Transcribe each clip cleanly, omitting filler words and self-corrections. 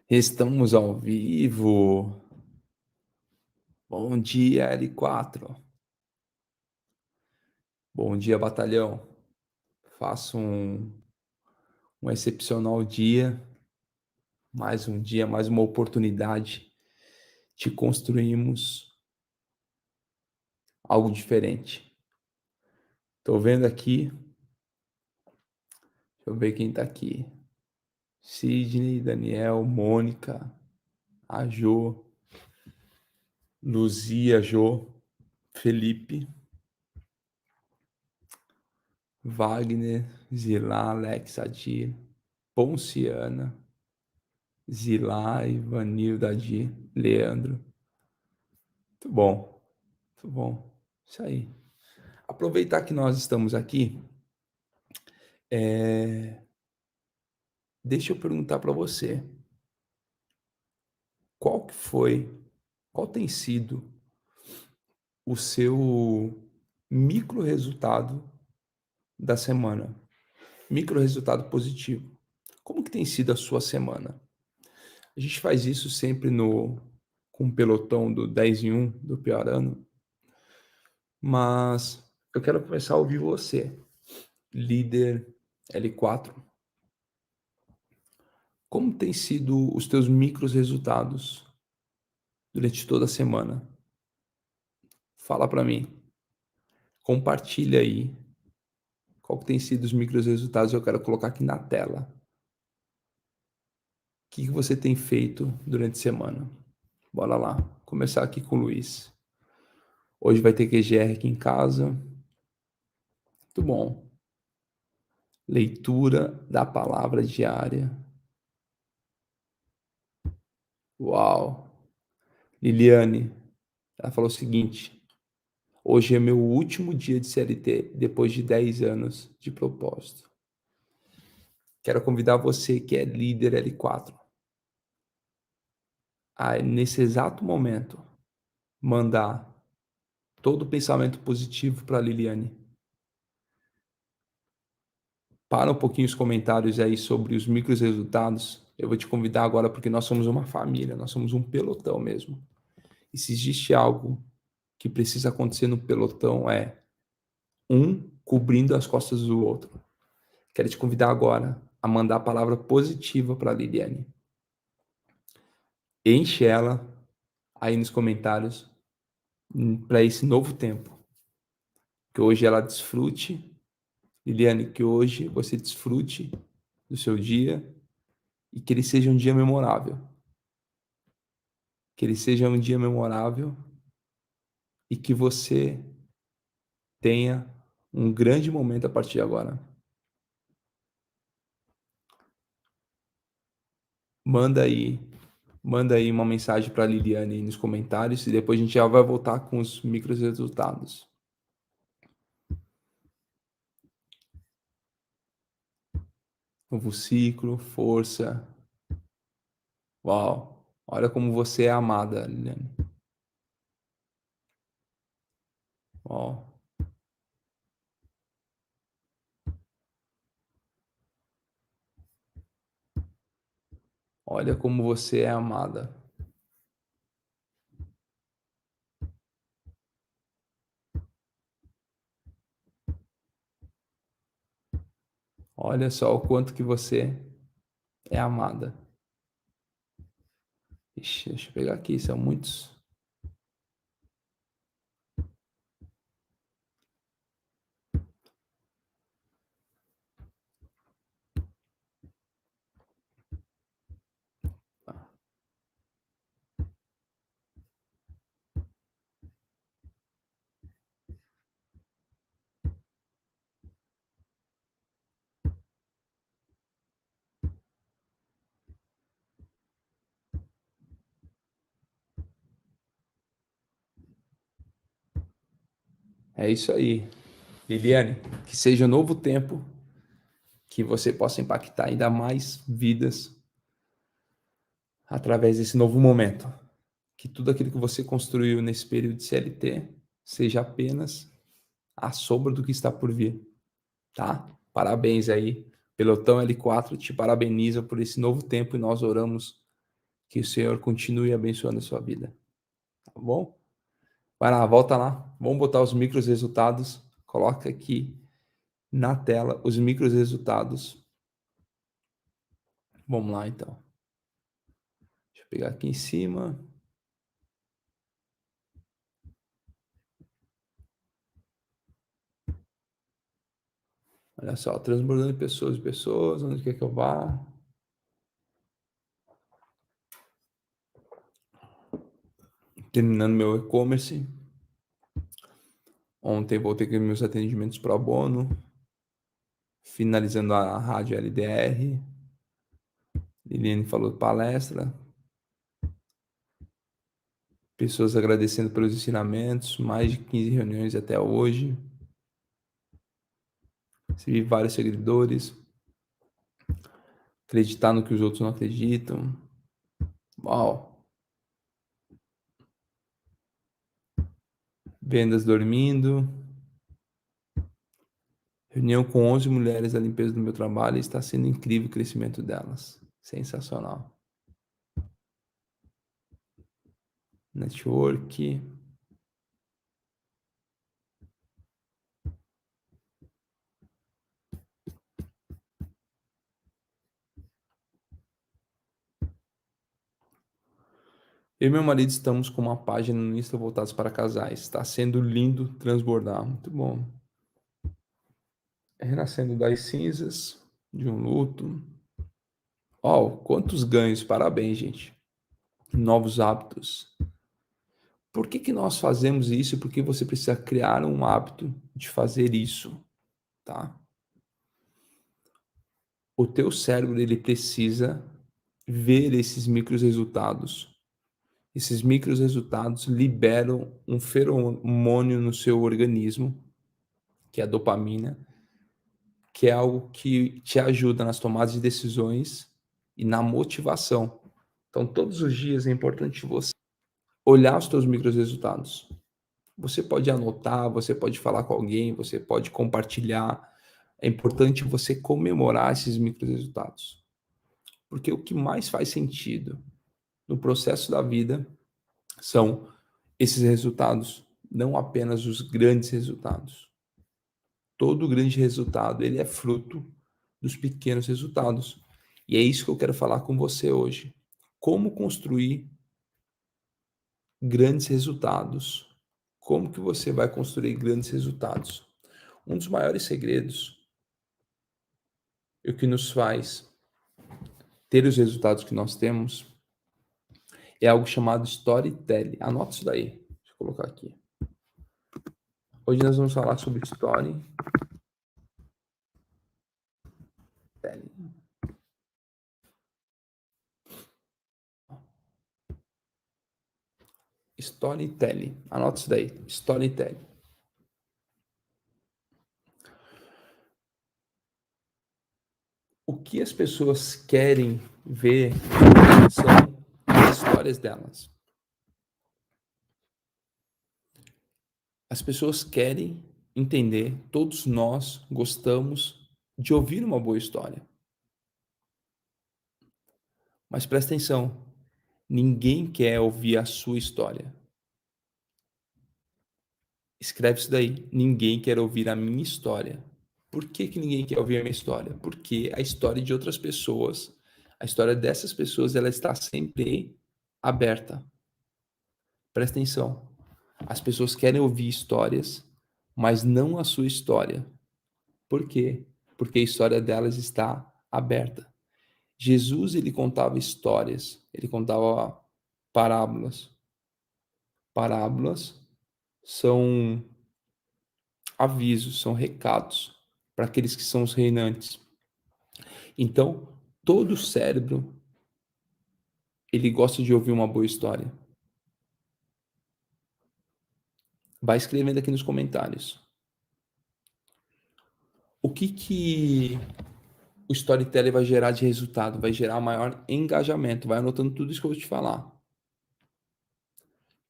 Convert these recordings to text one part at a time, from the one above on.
Estamos ao vivo. Bom dia, L4. Bom dia, batalhão. Faça um excepcional dia. Mais um dia, mais uma oportunidade de construirmos algo diferente. Tô vendo aqui. Deixa eu ver quem tá aqui. Sidney, Daniel, Mônica, a Jo, Luzia, Jo, Felipe, Wagner, Zilá, Alex, Adir, Ponciana, Zilá, Ivanilda, Adir, Leandro. Muito bom, muito bom. Isso aí. Aproveitar que nós estamos aqui, deixa eu perguntar para você. Qual tem sido o seu micro resultado da semana? Micro resultado positivo. Como que tem sido a sua semana? A gente faz isso sempre com o pelotão do 10 em 1 do pior ano, mas eu quero começar a ouvir você, líder L4. Como tem sido os teus micros resultados durante toda a semana? Fala para mim. Compartilha aí. Qual que tem sido os micros resultados? Eu quero colocar aqui na tela. O que você tem feito durante a semana? Bora lá. Começar aqui com o Luiz. Hoje vai ter QGR aqui em casa. Muito bom. Leitura da palavra diária. Uau. Liliane, ela falou o seguinte: hoje é meu último dia de CLT depois de 10 anos de propósito. Quero convidar você que é líder L4 a, nesse exato momento, mandar todo o pensamento positivo para a Liliane. Para um pouquinho os comentários aí sobre os micros resultados. Eu vou te convidar agora porque nós somos uma família, nós somos um pelotão mesmo. E se existe algo que precisa acontecer no pelotão é um cobrindo as costas do outro. Quero te convidar agora a mandar a palavra positiva para a Liliane. Enche ela aí nos comentários para esse novo tempo. Que hoje ela desfrute, Liliane, que hoje você desfrute do seu dia e que ele seja um dia memorável. Que ele seja um dia memorável e que você tenha um grande momento a partir de agora. Manda aí uma mensagem para a Liliane aí nos comentários e depois a gente já vai voltar com os micros resultados. Novo ciclo, força. Uau! Olha como você é amada, Liliane. Uau! Olha como você é amada. Olha só o quanto que você é amada. Ixi, deixa eu pegar aqui, são muitos. É isso aí. Liliane, que seja um novo tempo, que você possa impactar ainda mais vidas através desse novo momento. Que tudo aquilo que você construiu nesse período de CLT seja apenas a sombra do que está por vir, tá? Parabéns aí Pelotão L4 te parabeniza por esse novo tempo e nós oramos que o Senhor continue abençoando a sua vida. Tá bom? Vai lá, volta lá. Vamos botar os micros resultados. Coloca aqui na tela os micros resultados. Vamos lá, então. Deixa eu pegar aqui em cima. Olha só, transbordando pessoas e pessoas. Onde quer que eu vá? Terminando meu e-commerce. Ontem voltei com meus atendimentos pro bono. Finalizando a rádio LDR. Liliane falou palestra. Pessoas agradecendo pelos ensinamentos. Mais de 15 reuniões até hoje. Recebi vários seguidores. Acreditar no que os outros não acreditam. Uau! Vendas dormindo. Reunião com 11 mulheres da limpeza do meu trabalho. Está sendo incrível o crescimento delas. Sensacional. Network. Eu e meu marido estamos com uma página no Insta voltados para casais. Está sendo lindo transbordar. Muito bom. Renascendo das cinzas de um luto. Quantos ganhos. Parabéns, gente. Novos hábitos. Por que nós fazemos isso? Porque você precisa criar um hábito de fazer isso, tá? O teu cérebro, ele precisa ver esses micros resultados. Esses micros resultados liberam um feromônio no seu organismo, que é a dopamina, que é algo que te ajuda nas tomadas de decisões e na motivação. Então, todos os dias é importante você olhar os teus micros resultados. Você pode anotar, você pode falar com alguém, você pode compartilhar. É importante você comemorar esses micros resultados. Porque o que mais faz sentido no processo da vida são esses resultados, não apenas os grandes resultados. Todo grande resultado, ele é fruto dos pequenos resultados. E é isso que eu quero falar com você hoje. Como construir grandes resultados? Como que você vai construir grandes resultados? Um dos maiores segredos e o que nos faz ter os resultados que nós temos é algo chamado storytelling. Anota isso daí. Deixa eu colocar aqui. Hoje nós vamos falar sobre storytelling. Storytelling. Anota isso daí. Storytelling. O que as pessoas querem ver são as histórias delas. As pessoas querem entender, todos nós gostamos de ouvir uma boa história. Mas presta atenção, ninguém quer ouvir a sua história. Escreve isso daí, ninguém quer ouvir a minha história. Por que ninguém quer ouvir a minha história? Porque a história de outras pessoas, a história dessas pessoas, ela está sempre aberta. Presta atenção. As pessoas querem ouvir histórias, mas não a sua história. Por quê? Porque a história delas está aberta. Jesus, ele contava histórias, ele contava parábolas. Parábolas são avisos, são recados para aqueles que são os reinantes. Então, todo cérebro, ele gosta de ouvir uma boa história. Vai escrevendo aqui nos comentários. O que o storytelling vai gerar de resultado? Vai gerar maior engajamento. Vai anotando tudo isso que eu vou te falar. O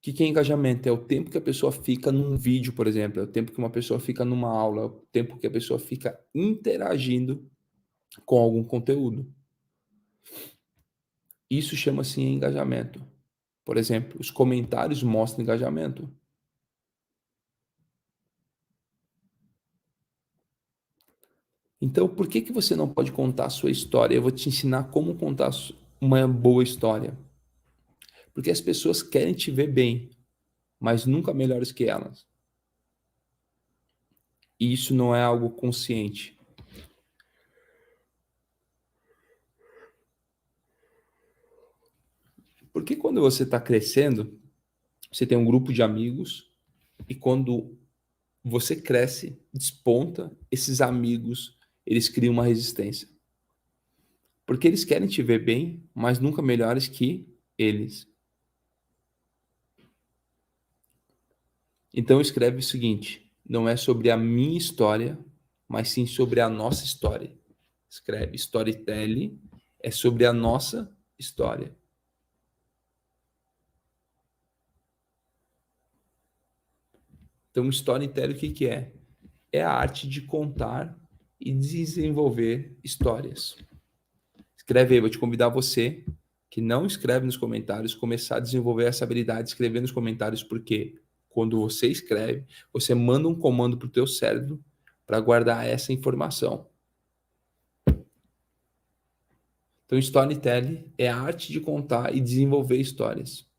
que é engajamento? É o tempo que a pessoa fica num vídeo, por exemplo. É o tempo que uma pessoa fica numa aula. É o tempo que a pessoa fica interagindo com algum conteúdo. Isso chama-se engajamento. Por exemplo, os comentários mostram engajamento. Então, por que que você não pode contar a sua história? Eu vou te ensinar como contar uma boa história. Porque as pessoas querem te ver bem, mas nunca melhores que elas. E isso não é algo consciente. Porque quando você está crescendo, você tem um grupo de amigos e quando você cresce, desponta, esses amigos, eles criam uma resistência. Porque eles querem te ver bem, mas nunca melhores que eles. Então escreve o seguinte: não é sobre a minha história, mas sim sobre a nossa história. Escreve storytelling é sobre a nossa história. Então storytelling o que que é? É a arte de contar e desenvolver histórias. Escreve aí, vou te convidar você que não escreve nos comentários, começar a desenvolver essa habilidade de escrever nos comentários, porque quando você escreve, você manda um comando para o teu cérebro para guardar essa informação. Então, storytelling é a arte de contar e desenvolver histórias.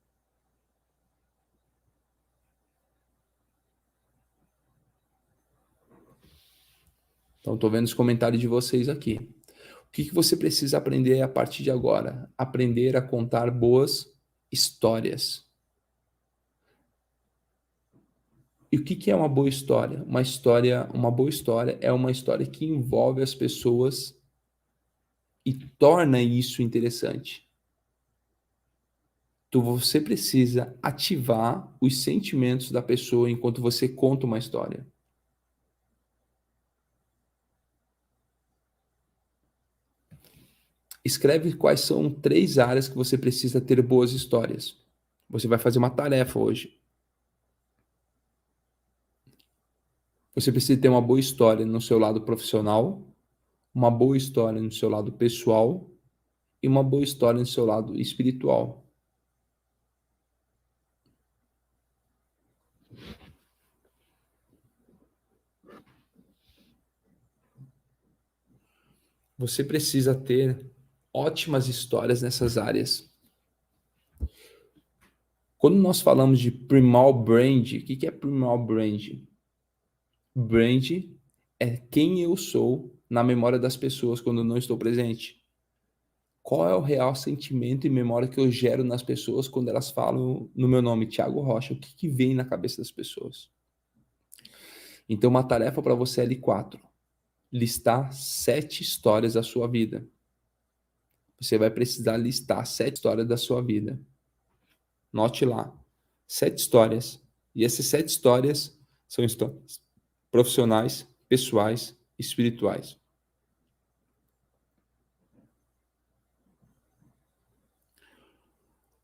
Então, estou vendo os comentários de vocês aqui. O que que você precisa aprender a partir de agora? Aprender a contar boas histórias. E o que que é uma boa história? Uma boa história é uma história que envolve as pessoas e torna isso interessante. Então você precisa ativar os sentimentos da pessoa enquanto você conta uma história. Escreve quais são 3 áreas que você precisa ter boas histórias. Você vai fazer uma tarefa hoje. Você precisa ter uma boa história no seu lado profissional, uma boa história no seu lado pessoal e uma boa história no seu lado espiritual. Você precisa ter ótimas histórias nessas áreas. Quando nós falamos de primal brand, o que é primal brand? Brand é quem eu sou na memória das pessoas quando eu não estou presente. Qual é o real sentimento e memória que eu gero nas pessoas quando elas falam no meu nome, Thiago Rocha? O que que vem na cabeça das pessoas? Então, uma tarefa para você é L4. Listar 7 histórias da sua vida. Você vai precisar listar 7 histórias da sua vida. Note lá. 7 histórias. E essas 7 histórias são histórias profissionais, pessoais, espirituais.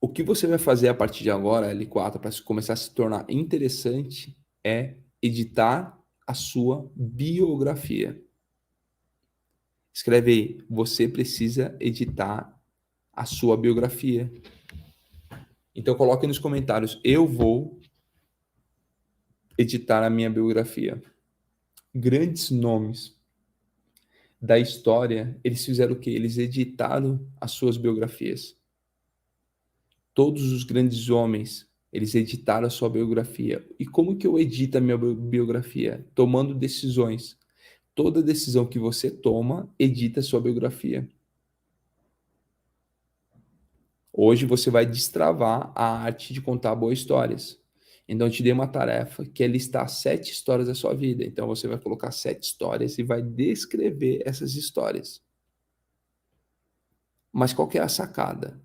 O que você vai fazer a partir de agora, L4, para começar a se tornar interessante é editar a sua biografia. Escreve aí, você precisa editar a sua biografia. Então coloque nos comentários, eu vou editar a minha biografia. Grandes nomes da história, eles fizeram o quê? Eles editaram as suas biografias. Todos os grandes homens, eles editaram a sua biografia. E como que eu edito a minha biografia? Tomando decisões. Toda decisão que você toma, edita a sua biografia. Hoje você vai destravar a arte de contar boas histórias. Então eu te dei uma tarefa que é listar 7 histórias da sua vida. Então você vai colocar 7 histórias e vai descrever essas histórias. Mas qual que é a sacada?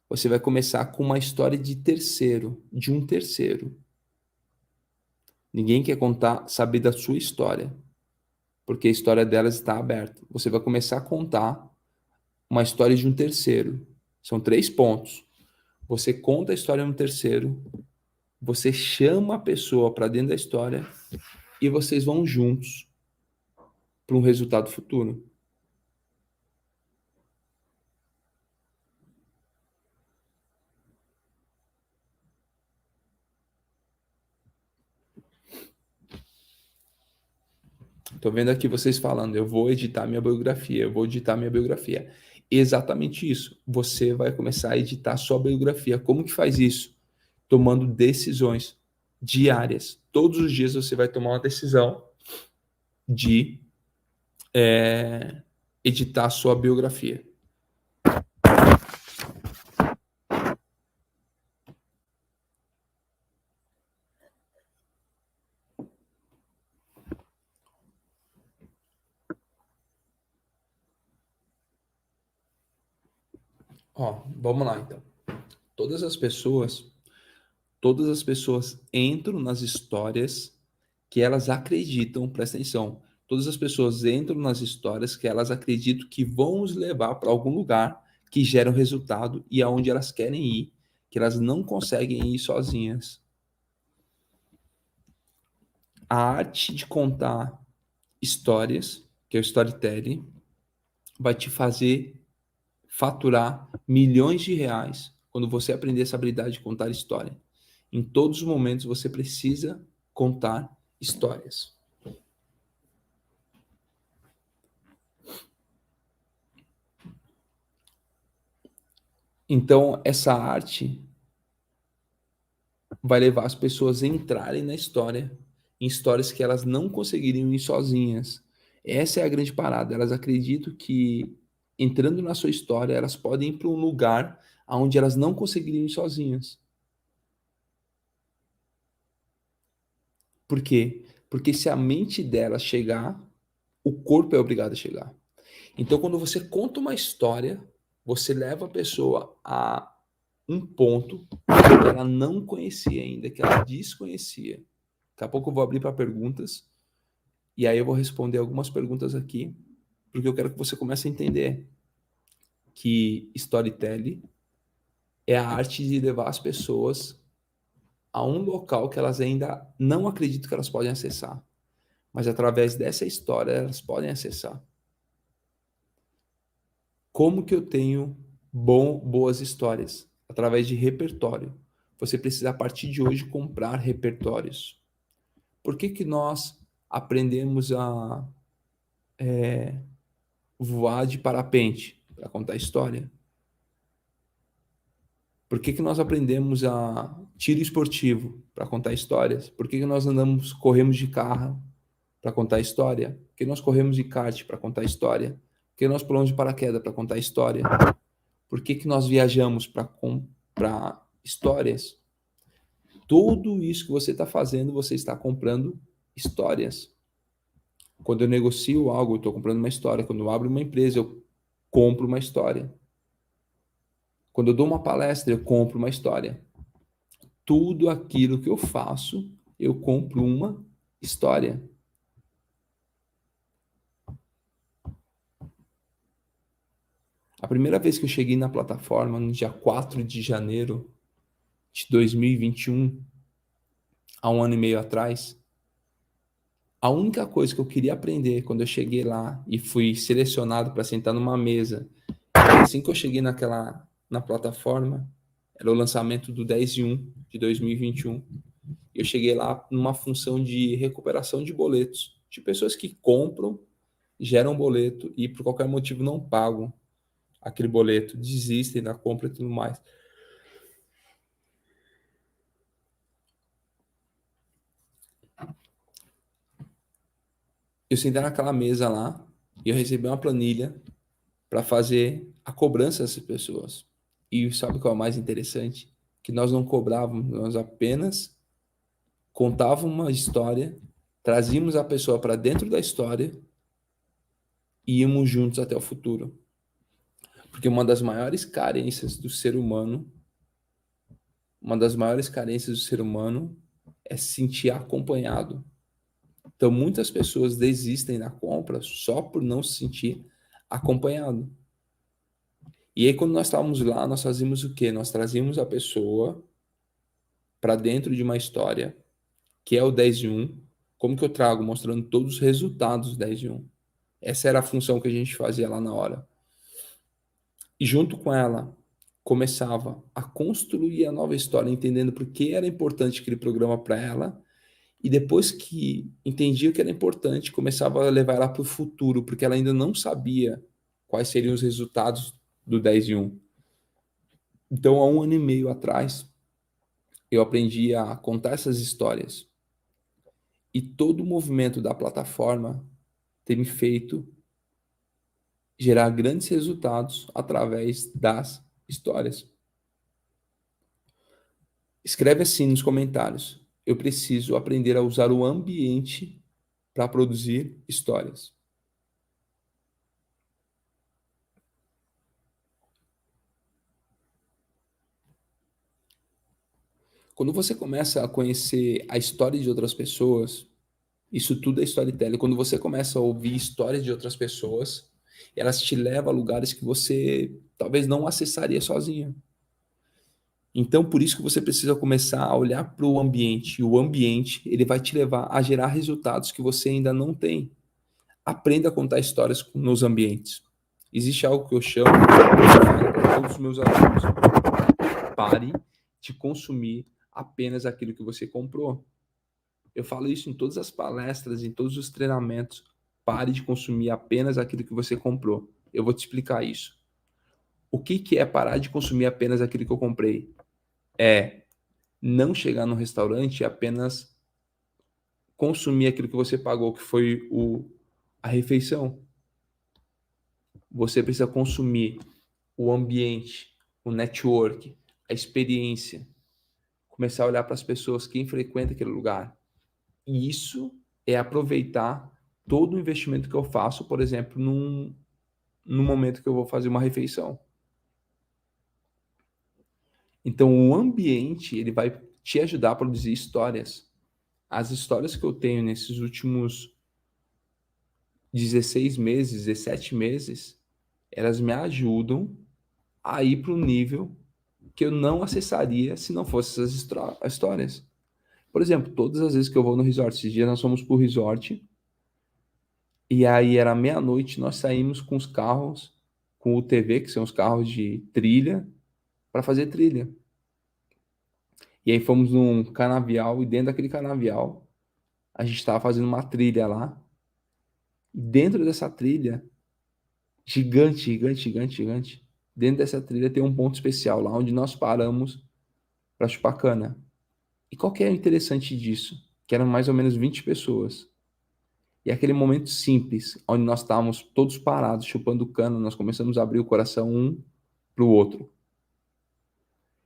Você vai começar com uma história de terceiro, de um terceiro. Ninguém quer contar, saber da sua história, porque a história delas está aberta. Você vai começar a contar uma história de um terceiro. São 3 pontos. Você conta a história de um terceiro, você chama a pessoa para dentro da história e vocês vão juntos para um resultado futuro. Tô vendo aqui vocês falando, eu vou editar minha biografia, eu vou editar minha biografia. Exatamente isso. Você vai começar a editar sua biografia. Como que faz isso? Tomando decisões diárias. Todos os dias você vai tomar uma decisão de editar sua biografia. Ó, vamos lá então. Todas as pessoas entram nas histórias que elas acreditam, presta atenção. Todas as pessoas entram nas histórias que elas acreditam que vão os levar para algum lugar que gera um resultado e aonde elas querem ir, que elas não conseguem ir sozinhas. A arte de contar histórias, que é o storytelling, vai te fazer faturar milhões de reais quando você aprender essa habilidade de contar história. Em todos os momentos você precisa contar histórias. Então, essa arte vai levar as pessoas a entrarem na história, em histórias que elas não conseguiriam ir sozinhas. Essa é a grande parada. Elas acreditam que entrando na sua história, elas podem ir para um lugar onde elas não conseguiriam ir sozinhas. Por quê? Porque se a mente dela chegar, o corpo é obrigado a chegar. Então, quando você conta uma história, você leva a pessoa a um ponto que ela não conhecia ainda, que ela desconhecia. Daqui a pouco eu vou abrir para perguntas, e aí eu vou responder algumas perguntas aqui, porque eu quero que você comece a entender que storytelling é a arte de levar as pessoas a um local que elas ainda não acreditam que elas podem acessar, mas através dessa história elas podem acessar. Como que eu tenho boas histórias? Através de repertório. Você precisa, a partir de hoje, comprar repertórios. Por que que nós aprendemos a voar de parapente? Para contar história. Por que que nós aprendemos a tiro esportivo? Para contar histórias. Por que que nós corremos de carro? Para contar história. Por que nós corremos de kart? Para contar história. Por que nós pulamos de paraquedas? Para contar história. Por que que nós viajamos para comprar histórias? Tudo isso que você está fazendo, você está comprando histórias. Quando eu negocio algo, eu estou comprando uma história. Quando eu abro uma empresa, eu compro uma história. Quando eu dou uma palestra, eu compro uma história. Tudo aquilo que eu faço, eu compro uma história. A primeira vez que eu cheguei na plataforma, no dia 4 de janeiro de 2021, há um ano e meio atrás, a única coisa que eu queria aprender quando eu cheguei lá e fui selecionado para sentar numa mesa, assim que eu cheguei na plataforma, era o lançamento do 10/1 de 2021. Eu cheguei lá numa função de recuperação de boletos, de pessoas que compram, geram boleto e por qualquer motivo não pagam aquele boleto, desistem da compra e tudo mais. Eu sentei naquela mesa lá e eu recebi uma planilha para fazer a cobrança dessas pessoas. E sabe o que é o mais interessante? Que nós não cobrávamos, nós apenas contávamos uma história, trazíamos a pessoa para dentro da história e íamos juntos até o futuro. Porque uma das maiores carências do ser humano é se sentir acompanhado. Então, muitas pessoas desistem da compra só por não se sentir acompanhado. E aí, quando nós estávamos lá, nós fazíamos o quê? Nós trazíamos a pessoa para dentro de uma história, que é o 10/1. Como que eu trago? Mostrando todos os resultados do 10/1. Essa era a função que a gente fazia lá na hora. E junto com ela, começava a construir a nova história, entendendo por que era importante aquele programa para ela E depois que entendi o que era importante, começava a levar ela para o futuro, porque ela ainda não sabia quais seriam os resultados do 10 em 1. Então, há 1 ano e meio atrás, eu aprendi a contar essas histórias. E todo o movimento da plataforma tem me feito gerar grandes resultados através das histórias. Escreve assim nos comentários: eu preciso aprender a usar o ambiente para produzir histórias. Quando você começa a conhecer a história de outras pessoas, isso tudo é storytelling. Quando você começa a ouvir histórias de outras pessoas, elas te levam a lugares que você talvez não acessaria sozinho. Então, por isso que você precisa começar a olhar para o ambiente. E o ambiente, ele vai te levar a gerar resultados que você ainda não tem. Aprenda a contar histórias nos ambientes. Existe algo que eu chamo, eu falo para todos os meus alunos: pare de consumir apenas aquilo que você comprou. Eu falo isso em todas as palestras, em todos os treinamentos. Pare de consumir apenas aquilo que você comprou. Eu vou te explicar isso. O que é parar de consumir apenas aquilo que eu comprei? É não chegar no restaurante e apenas consumir aquilo que você pagou, que foi a refeição. Você precisa consumir o ambiente, o network, a experiência. Começar a olhar para as pessoas, quem frequenta aquele lugar. E isso é aproveitar todo o investimento que eu faço, por exemplo, num momento que eu vou fazer uma refeição. Então, o ambiente, ele vai te ajudar a produzir histórias. As histórias que eu tenho nesses últimos 16 meses, 17 meses, elas me ajudam a ir para um nível que eu não acessaria se não fossem essas histórias. Por exemplo, todas as vezes que eu vou no resort, esses dias nós fomos pro resort, e aí era meia-noite, nós saímos com os carros, com o TV, que são os carros de trilha, para fazer trilha. E aí fomos num canavial, e dentro daquele canavial, a gente estava fazendo uma trilha lá. E dentro dessa trilha, gigante, gigante, gigante, gigante, dentro dessa trilha tem um ponto especial, lá onde nós paramos para chupar cana. E qual que é o interessante disso? Que eram mais ou menos 20 pessoas. E aquele momento simples, onde nós estávamos todos parados, chupando cana, nós começamos a abrir o coração um para o outro.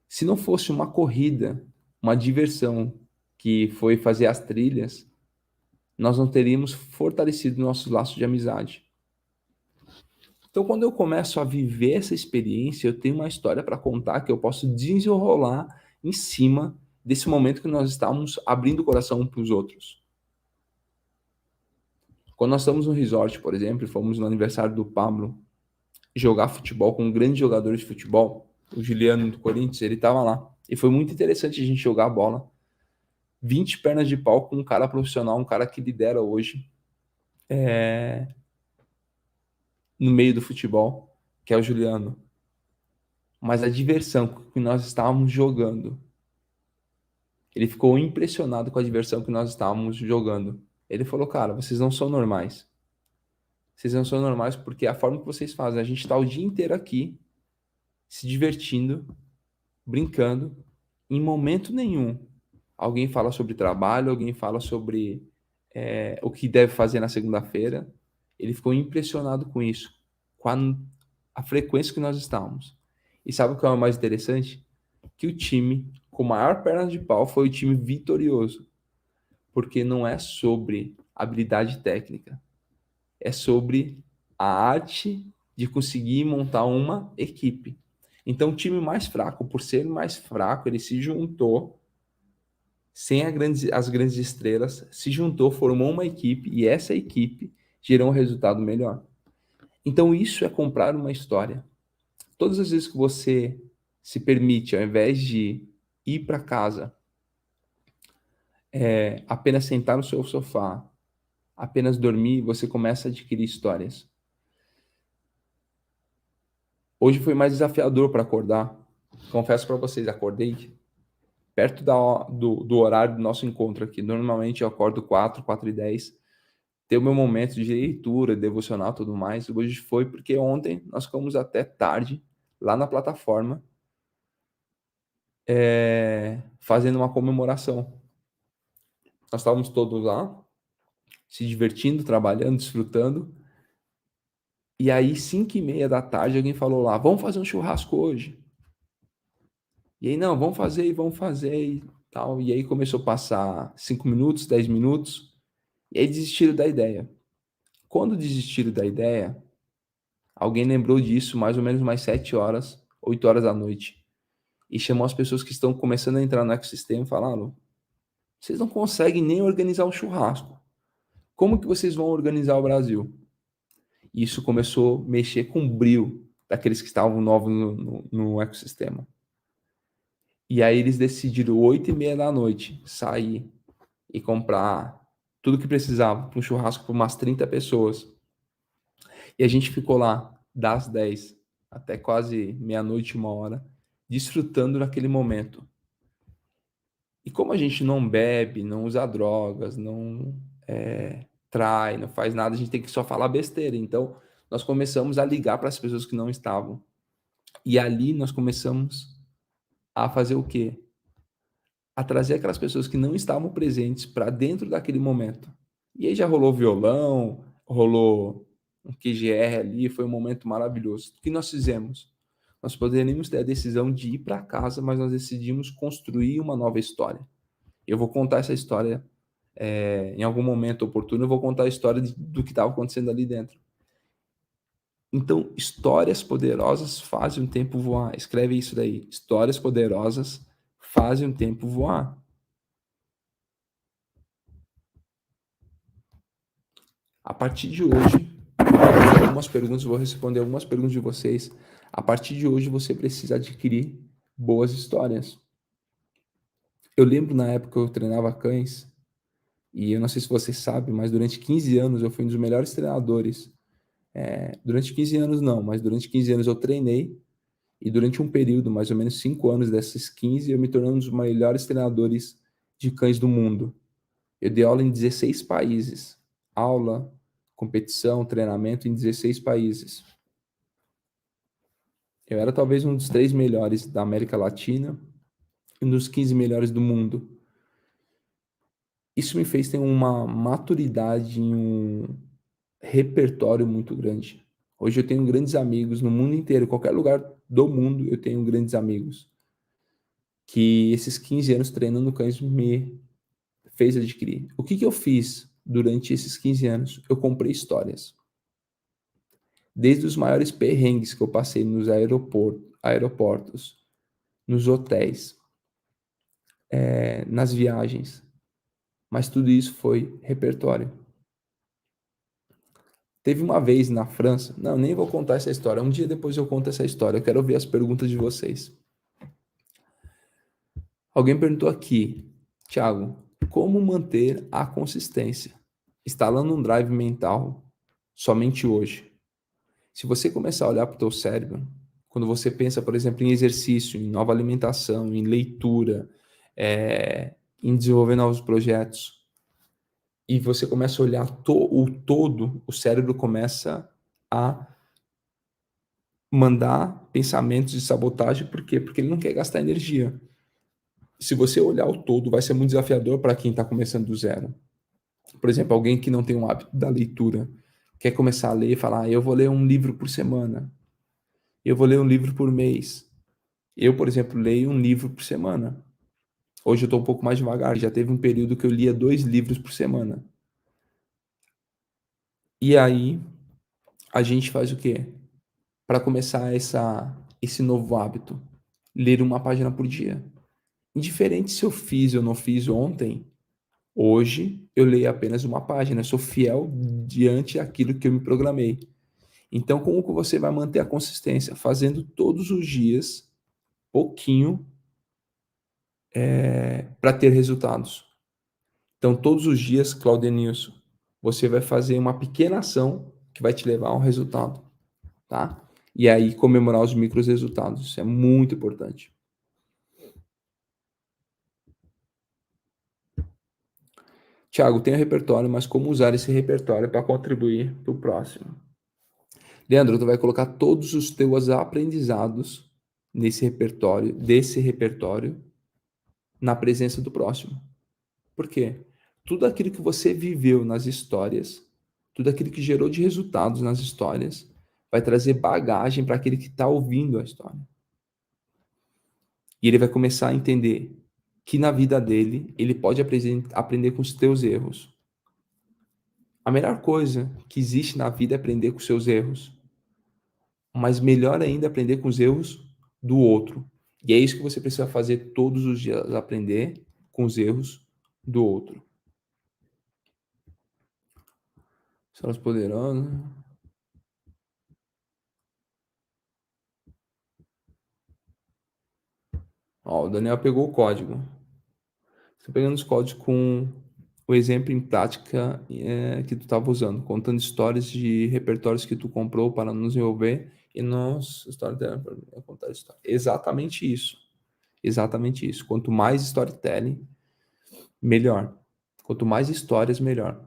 Se não fosse uma corrida, uma diversão que foi fazer as trilhas, nós não teríamos fortalecido nossos laços de amizade. Então, quando eu começo a viver essa experiência, eu tenho uma história para contar que eu posso desenrolar em cima desse momento que nós estávamos abrindo o coração um para os outros. Quando nós estamos no resort, por exemplo, e fomos no aniversário do Pablo jogar futebol com um grande jogador de futebol, o Juliano do Corinthians, ele estava lá. E foi muito interessante a gente jogar a bola. 20 pernas de pau com um cara profissional, um cara que lidera hoje no meio do futebol, que é o Juliano. Mas a diversão que nós estávamos jogando, ele ficou impressionado com a diversão que nós estávamos jogando. Ele falou: cara, vocês não são normais. Vocês não são normais porque a forma que vocês fazem, a gente está o dia inteiro aqui se divertindo, brincando, em momento nenhum alguém fala sobre trabalho, alguém fala sobre o que deve fazer na segunda-feira. Ele ficou impressionado com isso, com a frequência que nós estávamos. E sabe o que é o mais interessante? Que o time com maior perna de pau foi o time vitorioso, porque não é sobre habilidade técnica, é sobre a arte de conseguir montar uma equipe. Então, o time mais fraco, por ser mais fraco, ele se juntou, sem as grandes estrelas, se juntou, formou uma equipe, e essa equipe gerou um resultado melhor. Então, isso é comprar uma história. Todas as vezes que você se permite, ao invés de ir para casa, apenas sentar no seu sofá, apenas dormir, você começa a adquirir histórias. Hoje foi mais desafiador para acordar. Confesso para vocês, acordei perto do horário do nosso encontro aqui. Normalmente eu acordo 4h10, ter o meu momento de leitura, devocional e tudo mais. Hoje foi porque ontem nós ficamos até tarde lá na plataforma, fazendo uma comemoração. Nós estávamos todos lá, se divertindo, trabalhando, desfrutando. E aí, 5h30 da tarde, alguém falou lá: vamos fazer um churrasco hoje. E aí, não, vamos fazer e tal. E aí começou a passar 5 minutos, 10 minutos, e aí desistiram da ideia. Quando desistiram da ideia, alguém lembrou disso mais ou menos mais 7 horas, 8 horas da noite, e chamou as pessoas que estão começando a entrar no ecossistema e falaram: vocês não conseguem nem organizar um churrasco. Como que vocês vão organizar o Brasil? E isso começou a mexer com o brio daqueles que estavam novos no ecossistema. E aí eles decidiram 8h30 da noite sair e comprar tudo que precisava para um churrasco para umas 30 pessoas. E a gente ficou lá das 10 até quase meia-noite, 1h, desfrutando naquele momento. E como a gente não bebe, não usa drogas, não trai, não faz nada, a gente tem que só falar besteira. Então, nós começamos a ligar para as pessoas que não estavam. E ali nós começamos a fazer o quê? A trazer aquelas pessoas que não estavam presentes para dentro daquele momento. E aí já rolou violão, rolou um QGR ali, foi um momento maravilhoso. O que nós fizemos? Nós poderíamos ter a decisão de ir para casa, mas nós decidimos construir uma nova história. Eu vou contar essa história em algum momento oportuno, eu vou contar a história do que estava acontecendo ali dentro. Então, histórias poderosas fazem o tempo voar. Escreve isso daí. Histórias poderosas fazem o tempo voar. A partir de hoje, algumas perguntas, vou responder algumas perguntas de vocês. A partir de hoje, você precisa adquirir boas histórias. Eu lembro na época que eu treinava cães, e eu não sei se você sabe, mas durante 15 anos eu fui um dos melhores treinadores. Durante 15 anos não, mas durante 15 anos eu treinei, e durante um período, mais ou menos 5 anos desses 15, eu me tornei um dos melhores treinadores de cães do mundo. Eu dei aula em 16 países. Aula, competição, treinamento em 16 países. Eu era talvez um dos 3 melhores da América Latina e um dos 15 melhores do mundo. Isso me fez ter uma maturidade em um repertório muito grande. Hoje eu tenho grandes amigos no mundo inteiro, qualquer lugar do mundo eu tenho grandes amigos. Que esses 15 anos treinando cães me fez adquirir. O que eu fiz durante esses 15 anos? Eu comprei histórias. Desde os maiores perrengues que eu passei nos aeroportos, nos hotéis, nas viagens. Mas tudo isso foi repertório. Teve uma vez na França, não, nem vou contar essa história, um dia depois eu conto essa história, eu quero ouvir as perguntas de vocês. Alguém perguntou aqui, Thiago, como manter a consistência? Instalando um drive mental somente hoje. Se você começar a olhar para o teu cérebro, quando você pensa, por exemplo, em exercício, em nova alimentação, em leitura, em desenvolver novos projetos, e você começa a olhar o todo, o cérebro começa a mandar pensamentos de sabotagem. Por quê? Porque ele não quer gastar energia. Se você olhar o todo, vai ser muito desafiador para quem está começando do zero. Por exemplo, alguém que não tem um hábito da leitura, quer começar a ler e falar, eu vou ler um livro por semana, eu vou ler um livro por mês. Eu, por exemplo, leio um livro por semana. Hoje eu estou um pouco mais devagar, já teve um período que eu lia 2 livros por semana. E aí, a gente faz o quê? Para começar esse novo hábito, ler uma página por dia. Indiferente se eu fiz ou não fiz ontem, hoje eu leio apenas uma página, sou fiel diante daquilo que eu me programei. Então, como que você vai manter a consistência? Fazendo todos os dias, pouquinho, para ter resultados. Então, todos os dias, Claudenilson, você vai fazer uma pequena ação que vai te levar a um resultado, tá? E aí, comemorar os micros resultados. Isso é muito importante. Tiago, tenho repertório, mas como usar esse repertório para contribuir para o próximo? Leandro, tu vai colocar todos os teus aprendizados desse repertório, na presença do próximo. Por quê? Tudo aquilo que você viveu nas histórias, tudo aquilo que gerou de resultados nas histórias, vai trazer bagagem para aquele que está ouvindo a história. E ele vai começar a entender que na vida dele, ele pode aprender com os teus erros. A melhor coisa que existe na vida é aprender com os seus erros. Mas melhor ainda é aprender com os erros do outro. E é isso que você precisa fazer todos os dias, aprender com os erros do outro. Células poderosas. Ó, o Daniel pegou o código. Estou pegando os códigos com o exemplo em prática que tu estava usando, contando histórias de repertórios que tu comprou para nos envolver e nós storytelling para contar história. Exatamente isso. Exatamente isso. Quanto mais storytelling, melhor. Quanto mais histórias, melhor.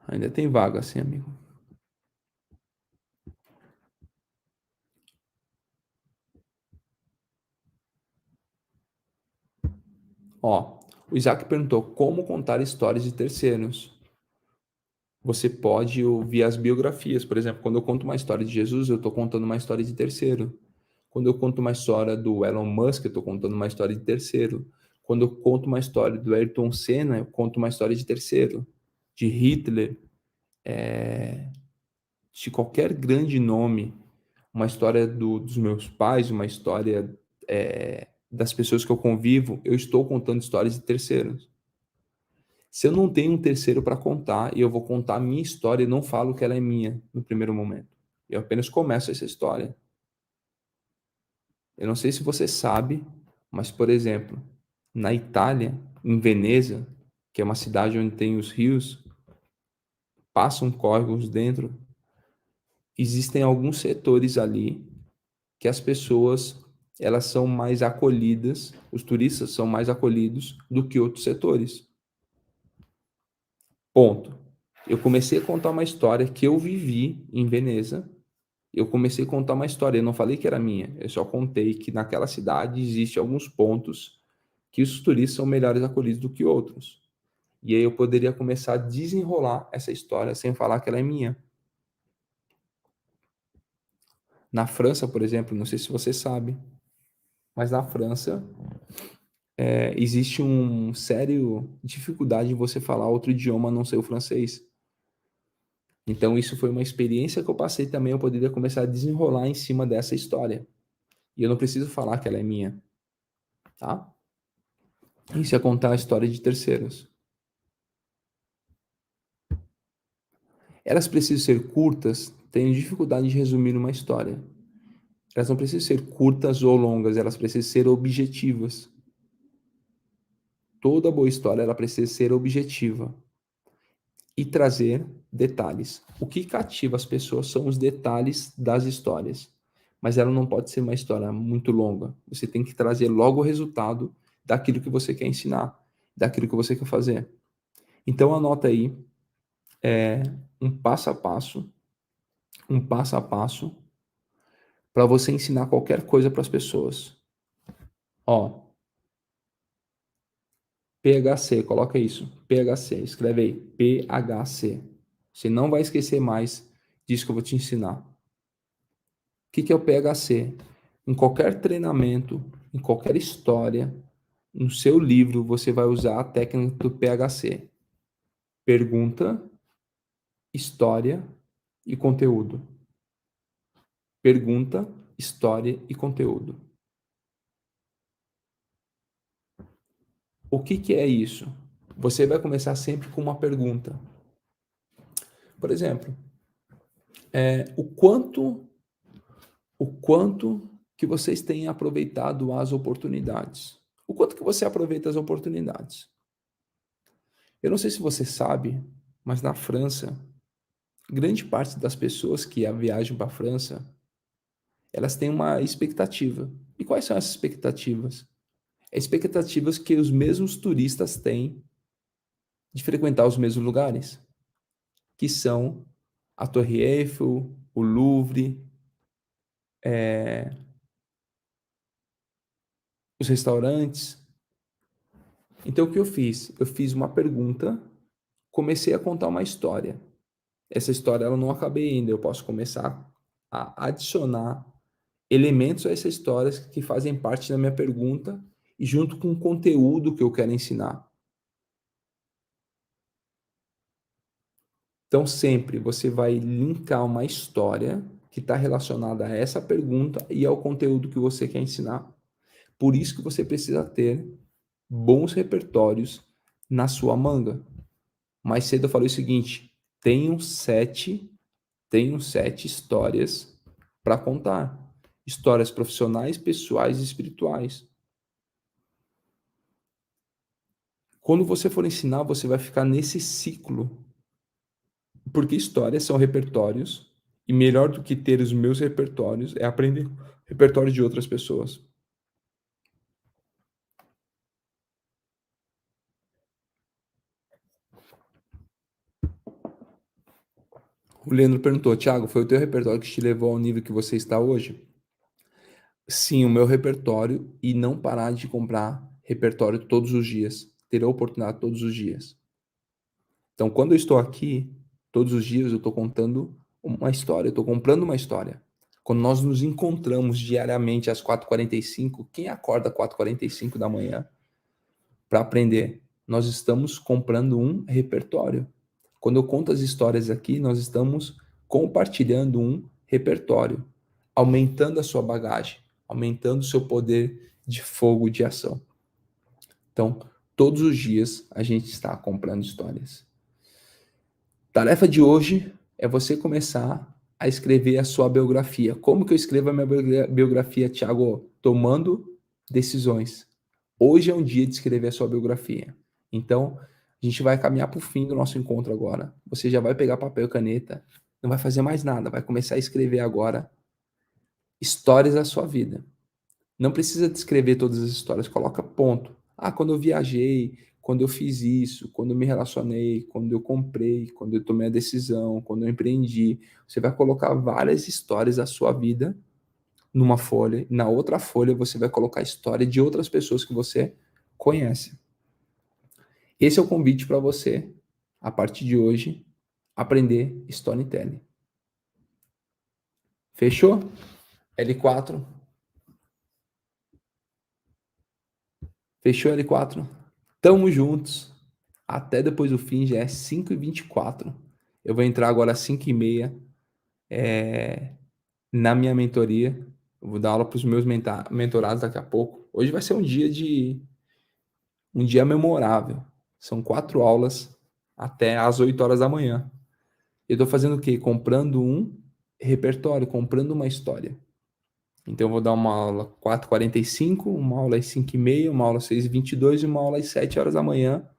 Ainda tem vaga, assim, amigo. Ó, o Isaac perguntou como contar histórias de terceiros. Você pode ouvir as biografias. Por exemplo, quando eu conto uma história de Jesus, eu estou contando uma história de terceiro. Quando eu conto uma história do Elon Musk, eu estou contando uma história de terceiro. Quando eu conto uma história do Ayrton Senna, eu conto uma história de terceiro. De Hitler, de qualquer grande nome, uma história dos meus pais, uma história das pessoas que eu convivo, eu estou contando histórias de terceiros. Se eu não tenho um terceiro para contar e eu vou contar a minha história e não falo que ela é minha no primeiro momento, eu apenas começo essa história. Eu não sei se você sabe, mas, por exemplo, na Itália, em Veneza, que é uma cidade onde tem os rios, passam córregos dentro, existem alguns setores ali que as pessoas elas são mais acolhidas, os turistas são mais acolhidos do que outros setores. Ponto. Eu comecei a contar uma história que eu vivi em Veneza. Eu comecei a contar uma história. Eu não falei que era minha. Eu só contei que naquela cidade existe alguns pontos que os turistas são melhores acolhidos do que outros. E aí eu poderia começar a desenrolar essa história sem falar que ela é minha. Na França, por exemplo, não sei se você sabe, mas na França existe um sério dificuldade em você falar outro idioma a não ser o francês. Então isso foi uma experiência que eu passei também, eu poderia começar a desenrolar em cima dessa história. E eu não preciso falar que ela é minha, tá? Isso é contar a história de terceiros. Elas precisam ser curtas, tenho dificuldade de resumir uma história. Elas não precisam ser curtas ou longas, elas precisam ser objetivas. Toda boa história ela precisa ser objetiva e trazer detalhes. O que cativa as pessoas são os detalhes das histórias, mas ela não pode ser uma história muito longa. Você tem que trazer logo o resultado daquilo que você quer ensinar, daquilo que você quer fazer. Então anota aí um passo a passo para você ensinar qualquer coisa para as pessoas. Ó, PHC, coloca isso. PHC, escreve aí. PHC. Você não vai esquecer mais disso que eu vou te ensinar. O que é o PHC? Em qualquer treinamento, em qualquer história, no seu livro, você vai usar a técnica do PHC. Pergunta, história e conteúdo. Pergunta, história e conteúdo. O que é isso? Você vai começar sempre com uma pergunta. Por exemplo, o quanto que vocês têm aproveitado as oportunidades? O quanto que você aproveita as oportunidades? Eu não sei se você sabe, mas na França, grande parte das pessoas que viajam para a França, elas têm uma expectativa. E quais são essas expectativas? Expectativas que os mesmos turistas têm de frequentar os mesmos lugares, que são a Torre Eiffel, o Louvre, os restaurantes. Então, o que eu fiz? Eu fiz uma pergunta, comecei a contar uma história. Essa história ela não acabei ainda, eu posso começar a adicionar elementos a essa história que fazem parte da minha pergunta e junto com o conteúdo que eu quero ensinar. Então, sempre você vai linkar uma história que está relacionada a essa pergunta e ao conteúdo que você quer ensinar. Por isso que você precisa ter bons repertórios na sua manga. Mais cedo eu falei o seguinte: tenham sete histórias para contar. Histórias profissionais, pessoais e espirituais. Quando você for ensinar, você vai ficar nesse ciclo. Porque histórias são repertórios, e melhor do que ter os meus repertórios é aprender repertório de outras pessoas. O Leandro perguntou: Thiago, foi o teu repertório que te levou ao nível que você está hoje? Sim, o meu repertório, e não parar de comprar repertório todos os dias, ter a oportunidade todos os dias. Então, quando eu estou aqui, todos os dias eu estou contando uma história, eu estou comprando uma história. Quando nós nos encontramos diariamente às 4h45, quem acorda às 4h45 da manhã para aprender? Nós estamos comprando um repertório. Quando eu conto as histórias aqui, nós estamos compartilhando um repertório, aumentando a sua bagagem, aumentando o seu poder de fogo de ação. Então, todos os dias a gente está comprando histórias. Tarefa de hoje é você começar a escrever a sua biografia. Como que eu escrevo a minha biografia, Thiago? Tomando decisões. Hoje é um dia de escrever a sua biografia. Então, a gente vai caminhar para o fim do nosso encontro agora. Você já vai pegar papel e caneta, não vai fazer mais nada, vai começar a escrever agora histórias da sua vida. Não precisa descrever todas as histórias, coloca ponto. Ah, quando eu viajei, quando eu fiz isso, quando eu me relacionei, quando eu comprei, quando eu tomei a decisão, quando eu empreendi. Você vai colocar várias histórias da sua vida numa folha, na outra folha você vai colocar a história de outras pessoas que você conhece. Esse é o convite para você, a partir de hoje, aprender storytelling. Fechou? L4. Fechou, L4? Tamo juntos. Até depois do fim, já é 5h24. Eu vou entrar agora às 5h30 na minha mentoria. Eu vou dar aula para os meus mentorados daqui a pouco. Hoje vai ser um dia memorável. São 4 aulas até às 8 horas da manhã. Eu estou fazendo o quê? Comprando um repertório, comprando uma história. Então eu vou dar uma aula 4h45, uma aula às 5h30, uma aula às 6h22 e uma aula às 7 horas da manhã.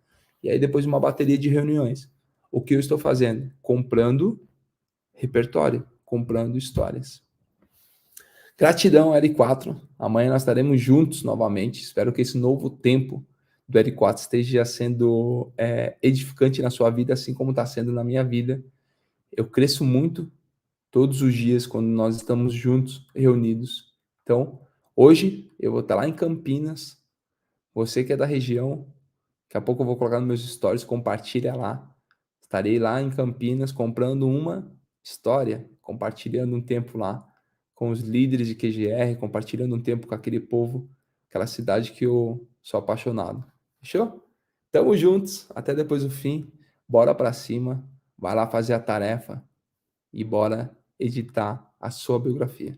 E aí depois uma bateria de reuniões. O que eu estou fazendo? Comprando repertório, comprando histórias. Gratidão, L4. Amanhã nós estaremos juntos novamente. Espero que esse novo tempo do L4 esteja sendo edificante na sua vida, assim como está sendo na minha vida. Eu cresço muito todos os dias quando nós estamos juntos, reunidos. Então, hoje eu vou estar lá em Campinas. Você que é da região, daqui a pouco eu vou colocar nos meus stories, compartilha lá. Estarei lá em Campinas comprando uma história, compartilhando um tempo lá com os líderes de QGR, compartilhando um tempo com aquele povo, aquela cidade que eu sou apaixonado. Fechou? Tamo juntos, até depois do fim. Bora pra cima, vai lá fazer a tarefa e bora editar a sua biografia.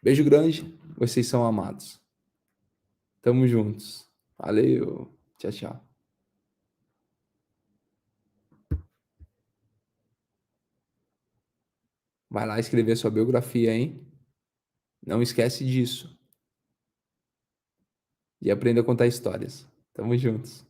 Beijo grande, vocês são amados. Tamo juntos. Valeu. Tchau, tchau. Vai lá escrever sua biografia, hein? Não esquece disso. E aprenda a contar histórias. Tamo juntos.